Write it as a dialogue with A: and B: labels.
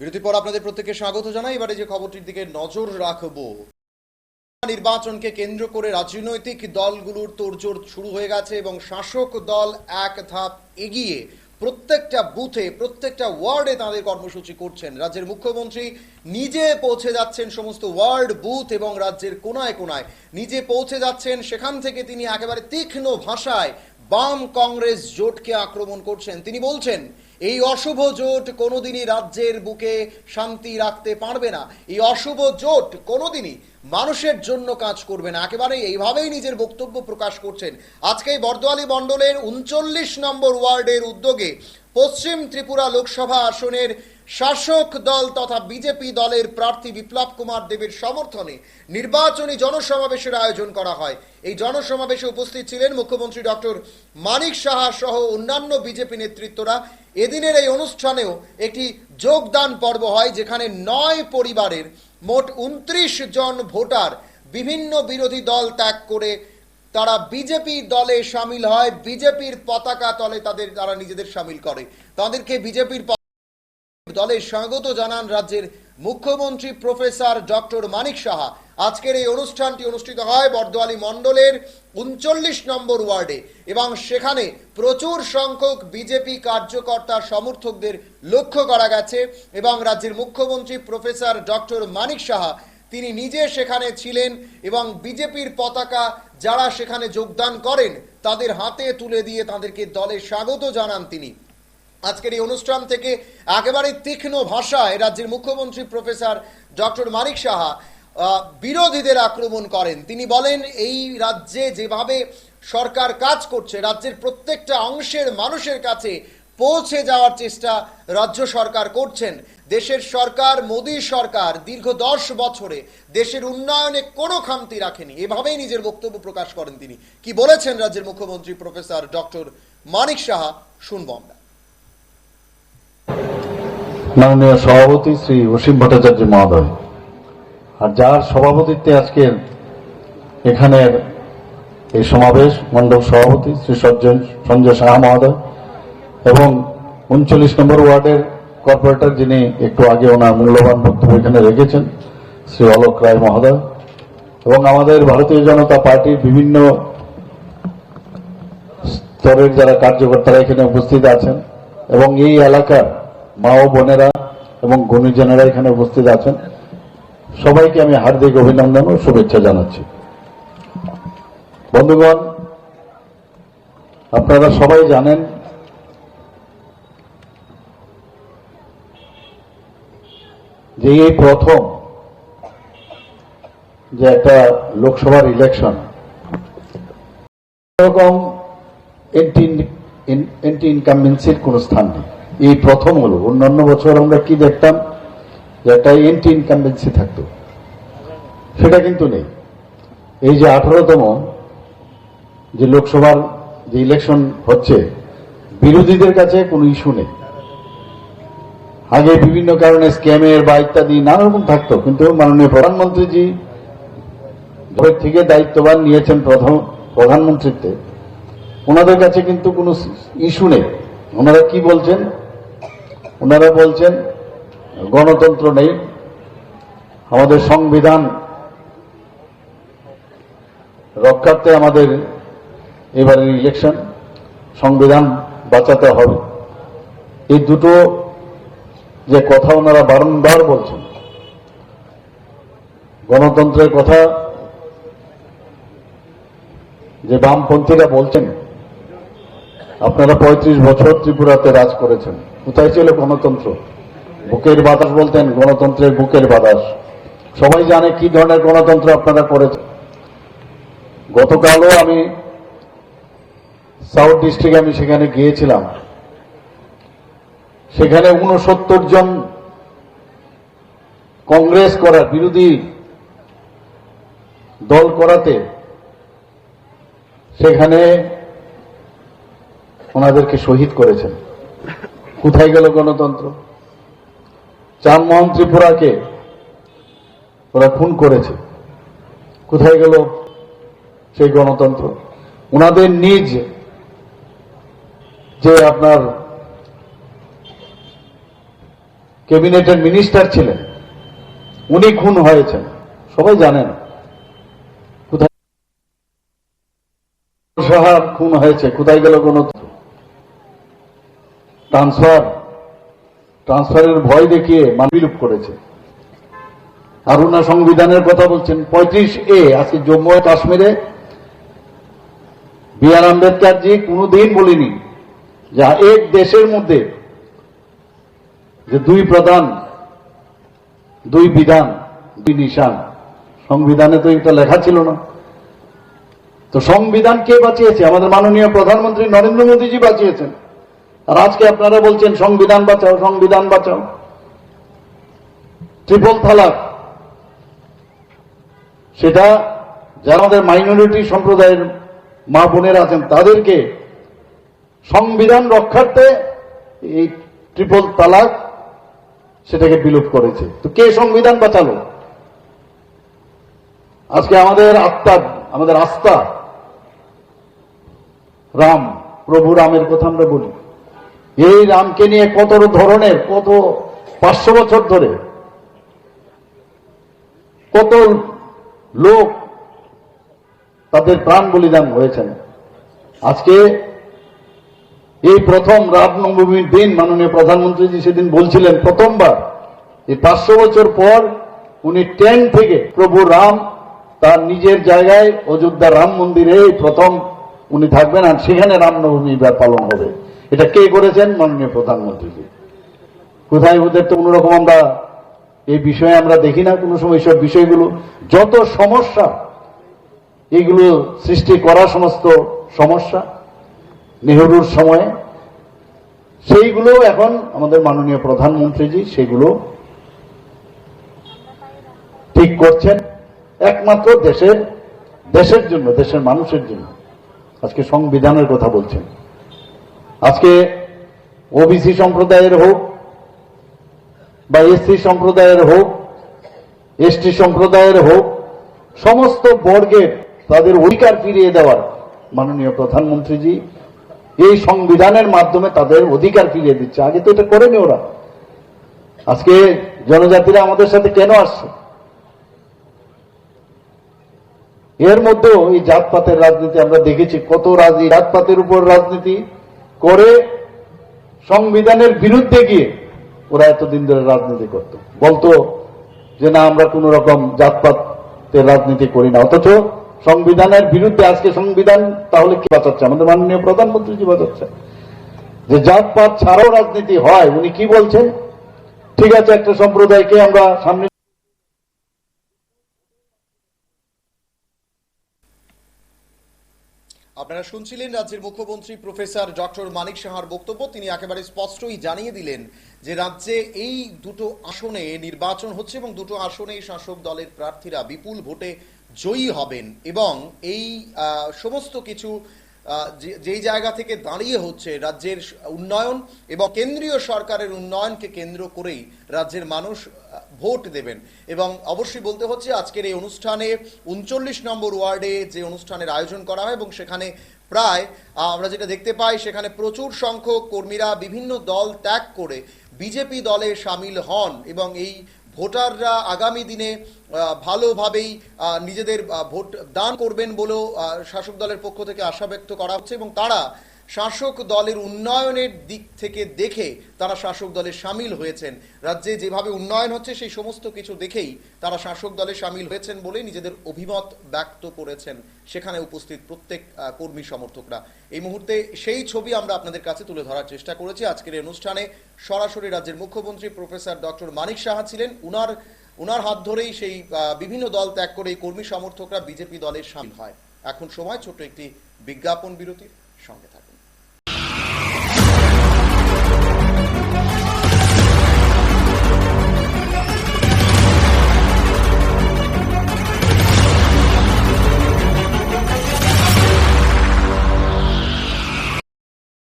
A: বিরতির পর আপনাদের প্রত্যেককে স্বাগত জানাই। এবারে যে খবরটির দিকে নজর রাখবো, নির্বাচনকে কেন্দ্র করে রাজনৈতিক দলগুলোর তোড়জোড় শুরু হয়ে গেছে এবং শাসক দল এক ধাপ এগিয়ে প্রত্যেকটা বুথে প্রত্যেকটা ওয়ার্ডে তাদের কর্মসূচি করছেন। রাজ্যের মুখ্যমন্ত্রী নিজে পৌঁছে যাচ্ছেন সমস্ত ওয়ার্ড, বুথ এবং রাজ্যের কোনায় কোনায় নিজে পৌঁছে যাচ্ছেন। সেখান থেকে তিনি একেবারে তীক্ষ্ণ ভাষায় বাম কংগ্রেস জোটকে আক্রমণ করছেন। তিনি বলছেন এই অশুভ জোট কোনোদিনই রাজ্যের বুকে শান্তি রাখতে পারবে না, এই অশুভ জোট কোনোদিনই মানুষের জন্য কাজ করবে না। একেবারে এইভাবেই নিজের বক্তব্য প্রকাশ করছেন। আজকে বর্দোয়ালি মণ্ডলের ৩৯ নম্বর ওয়ার্ডের উদ্যোগে পশ্চিম ত্রিপুরা লোকসভা আসনের শাসক দল তথা বিজেপি দলের প্রার্থী বিপ্লব কুমার দেবের সমর্থনে নির্বাচনী জনসমাবেশের আয়োজন করা হয়। এই জনসমাবেশে উপস্থিত ছিলেন মুখ্যমন্ত্রী ডক্টর মানিক সাহা সহ অন্যান্য বিজেপি নেতৃত্বরা। এদিনের এই অনুষ্ঠানেও একটি যোগদান পর্ব হয়, যেখানে ৯ পরিবারের মোট ২৯ জন ভোটার বিভিন্ন বিরোধী দল ত্যাগ করে তারা বিজেপি দলে সামিল হয়। বিজেপির পতাকা তলে তারা নিজেদের সামিল করে। তাদেরকে বিজেপির দলে স্বাগত জানান রাজ্যের মুখ্যমন্ত্রী প্রফেসর ডক্টর মানিক সাহা। আজকের এই অনুষ্ঠানটি অনুষ্ঠিত হয় বর্দোয়ালি মণ্ডলের ৩৯ নম্বর ওয়ার্ডে এবং সেখানে প্রচুর সংখ্যক বিজেপি কার্যকর্তা সমর্থকদের লক্ষ্য করা গেছে এবং রাজ্যের মুখ্যমন্ত্রী প্রফেসর ডক্টর মানিক সাহা তিনি নিজে সেখানে ছিলেন এবং বিজেপির পতাকা যারা সেখানে যোগদান করেন তাদের হাতে তুলে দিয়ে তাদেরকে দলে স্বাগত জানান তিনি। আজকের এই অনুষ্ঠান থেকে একেবারে তীক্ষ্ণ ভাষায় রাজ্যের মুখ্যমন্ত্রী প্রফেসর ডক্টর মানিক সাহা বিরোধীদের আক্রমণ করেন। তিনি বলেন এই রাজ্যে যেভাবে সরকার কাজ করছে, রাজ্যের প্রত্যেকটা অংশের মানুষের কাছে পৌঁছে যাওয়ার চেষ্টা রাজ্য সরকার করছেন। দেশের সরকার, মোদী সরকার দীর্ঘ ১০ বছরে দেশের উন্নয়নে কোনো খামতি রাখেনি। এভাবেই নিজের বক্তব্য প্রকাশ করেন তিনি। কি বলেছেন রাজ্যের মুখ্যমন্ত্রী প্রফেসর ডক্টর মানিক সাহা শুনব আমরা।
B: মাননীয় সভাপতি শ্রী অসীম ভট্টাচার্য মহোদয়, আর যার সভাপতিত্বে আজকের এখানের এই সমাবেশ মণ্ডল সভাপতি শ্রী সঞ্জয় সাহা মহোদয় এবং ৩৯ নম্বর ওয়ার্ডের কর্পোরেটর যিনি একটু আগে ওনার মূল্যবান বক্তব্য এখানে রেখেছেন শ্রী অলোক রায় মহোদয় এবং আমাদের ভারতীয় জনতা পার্টির বিভিন্ন স্তরের যারা কার্যকর্তারা এখানে উপস্থিত আছেন এবং এই এলাকার মা ও বোনেরা এবং গুণীজনেরা এখানে উপস্থিত আছেন, সবাইকে আমি হার্দিক অভিনন্দন ও শুভেচ্ছা জানাচ্ছি। বন্ধুগণ, আপনারা সবাই জানেন যে এই প্রথম যে একটা লোকসভার ইলেকশন এরকম এন্টি ইনকামবেন্সির কোন স্থান নেই। এই প্রথম হলো। অন্যান্য বছর আমরা কি দেখতাম যে একটা এন্টি ইনকামবেন্সি থাকতো, সেটা কিন্তু নেই। এই যে 18তম যে লোকসভার যে ইলেকশন হচ্ছে, বিরোধীদের কাছে কোনো ইস্যু নেই। আগে বিভিন্ন কারণে স্ক্যামের বা ইত্যাদি নানা রকম থাকতো, কিন্তু মাননীয় প্রধানমন্ত্রীজি ঘরের থেকে দায়িত্ববান নিয়েছেন প্রধানমন্ত্রীত্বে, ওনাদের কাছে কিন্তু কোনো ইস্যু নেই। ওনারা কি বলছেন? ওনারা বলছেন গণতন্ত্র নেই, আমাদের সংবিধান রক্ষার্থে আমাদের এবারের ইলেকশন, সংবিধান বাঁচাতে হবে। এই দুটো যে কথা ওনারা বারংবার বলছেন, গণতন্ত্রের কথা যে বামপন্থীরা বলছেন, আপনারা ৩৫ বছর ত্রিপুরাতে রাজ করেছেন, কোথায় ছিল গণতন্ত্র? বুকের বাতাস বলতেন, গণতন্ত্রের বুকের বাতাস। সবাই জানে কি ধরনের গণতন্ত্র আপনারা করেছেন। গতকালও আমি সাউথ ডিস্ট্রিক্টে আমি সেখানে গিয়েছিলাম, সেখানে ৬৯ জন কংগ্রেস করার বিরোধী দল করাতে সেখানে ওনাদেরকে শহীদ করেছেন। কোথায় গেল গণতন্ত্র? চানমোহন ত্রিপুরাকে ওরা খুন করেছে, কোথায় গেল সেই গণতন্ত্র? ওনাদের নিজ যে আপনার ক্যাবিনেটের মিনিস্টার ছিলেন, উনি খুন হয়েছেন, সবাই জানেন। কোথায় সাহার খুন হয়েছে, কোথায় গেল কোন ট্রান্সফারের ভয় দেখিয়ে বিলুপ করেছে। আর উনার সংবিধানের কথা বলছেন 35A। আজকে জম্মু ও কাশ্মীরে বি.আর. আম্বেদকরজি কোনদিন বলিনি যে এক দেশের মধ্যে যে দুই প্রধান, দুই বিধান, দুই নিশান, সংবিধানে তো এটা লেখা ছিল না। তো সংবিধান কে বাঁচিয়েছে? আমাদের মাননীয় প্রধানমন্ত্রী নরেন্দ্র মোদীজি বাঁচিয়েছেন। আর আজকে আপনারা বলছেন সংবিধান বাঁচাও, সংবিধান বাঁচাও। ট্রিপল তালাক, সেটা যারা আমাদের মাইনরিটি সম্প্রদায়ের মা বোনেরা আছেন তাদেরকে সংবিধান রক্ষার্থে এই ট্রিপল তালাক সেটাকে বিলুপ করেছে। তো কে সংবিধান বাঁচালো? আজকে আমাদের আস্থা রাম, প্রভু রামের কথা আমরা বলি। এই রামকে নিয়ে কত ধরনের, কত 500 বছর ধরে কত লোক তাদের প্রাণ বলিদান হয়েছেন। আজকে এই প্রথম রামনবমীর দিন মাননীয় প্রধানমন্ত্রীজি সেদিন বলছিলেন প্রথমবার এই 500 বছর পর উনি ট্রেন থেকে প্রভু রাম তার নিজের জায়গায় অযোধ্যা রাম মন্দিরে প্রথম উনি থাকবেন, আর সেখানে রামনবমী পালন হবে। এটা কে করেছেন? মাননীয় প্রধানমন্ত্রীজি। কোথায় ওদের তো কোনোরকম আমরা এই বিষয়ে আমরা দেখি না কোনো সময়। সব বিষয়গুলো যত সমস্যা এগুলো সৃষ্টি করা সমস্ত সমস্যা নেহরুর সময়ে, সেইগুলো এখন আমাদের মাননীয় প্রধানমন্ত্রীজি সেগুলো ঠিক করছেন একমাত্র দেশের জন্য, দেশের মানুষের জন্য। আজকে সংবিধানের কথা বলছেন। আজকে ওবিসি সম্প্রদায়ের হোক বা এসসি সম্প্রদায়ের হোক, এসটি সম্প্রদায়ের হোক, সমস্ত বর্গের তাদের অধিকার ফিরিয়ে দেওয়ার মাননীয় প্রধানমন্ত্রীজি এই সংবিধানের মাধ্যমে তাদের অধিকার ফিরিয়ে দিচ্ছে। আগে তো এটা করেনি ওরা। আজকে জনজাতিরা আমাদের সাথে কেন আসছে? এর মধ্যেও এই জাতপাতের রাজনীতি আমরা দেখেছি, কত জাতপাতের উপর রাজনীতি করে সংবিধানের বিরুদ্ধে গিয়ে ওরা এতদিন ধরে রাজনীতি করত, বলতো যে না আমরা কোন রকম জাতপাতের রাজনীতি করি না, অথচ সংবিধানের বিরুদ্ধে আজকে সংবিধান তাহলে কি বাঁচাচ্ছে? আমাদের মাননীয় প্রধানমন্ত্রীজি বাঁচাচ্ছে যে জাতপাত ছাড়াও রাজনীতি হয়। উনি কি বলছেন? ঠিক আছে, একটা সম্প্রদায়কে আমরা সামনে।
A: আপনারা শুনছিলেন রাজ্যের মুখ্যমন্ত্রী প্রফেসর ডক্টর মানিক সাহার বক্তব্য। তিনি একেবারে স্পষ্টই জানিয়ে দিলেন যে রাজ্যে এই দুটো আসনে নির্বাচন হচ্ছে এবং দুটো আসনেই শাসক দলের প্রার্থীরা বিপুল ভোটে জয়ী হবেন এবং এই সমস্ত কিছু যেই জায়গা থেকে দাঁড়িয়ে হচ্ছে রাজ্যের উন্নয়ন এবং কেন্দ্রীয় সরকারের উন্নয়নকে কেন্দ্র করেই রাজ্যের মানুষ ভোট দেবেন। এবং অবশ্যই বলতে হচ্ছে আজকের এই অনুষ্ঠানে 39 নম্বর ওয়ার্ডে যে অনুষ্ঠানের আয়োজন করা হয় এবং সেখানে প্রায় আমরা যেটা দেখতে পাই সেখানে প্রচুর সংখ্যক কর্মীরা বিভিন্ন দল ত্যাগ করে বিজেপি দলে সামিল হন এবং এই ভোটাররা আগামী দিনে ভালোভাবেই নিজেদের ভোট দান করবেন বলেও শাসক দলের পক্ষ থেকে আশা ব্যক্ত করা হচ্ছে এবং তারা শাসক দলের উন্নয়নের দিক থেকে দেখে তারা শাসক দলে সামিল হয়েছেন। রাজ্যে যেভাবে উন্নয়ন হচ্ছে সেই সমস্ত কিছু দেখেই তারা শাসক দলে সামিল হয়েছেন বলে নিজেদের অভিমত ব্যক্ত করেছেন সেখানে উপস্থিত প্রত্যেক কর্মী সমর্থকরা। এই মুহূর্তে সেই ছবি আমরা আপনাদের কাছে তুলে ধরার চেষ্টা করেছি। আজকের এই অনুষ্ঠানে সরাসরি রাজ্যের মুখ্যমন্ত্রী প্রফেসর ডক্টর মানিক সাহা ছিলেন। উনার হাত ধরেই সেই বিভিন্ন দল ত্যাগ করে এই কর্মী সমর্থকরা বিজেপি দলে সামিল হয়। এখন সময় ছোট্ট একটি বিজ্ঞাপন বিরতির, সঙ্গে থাকুন।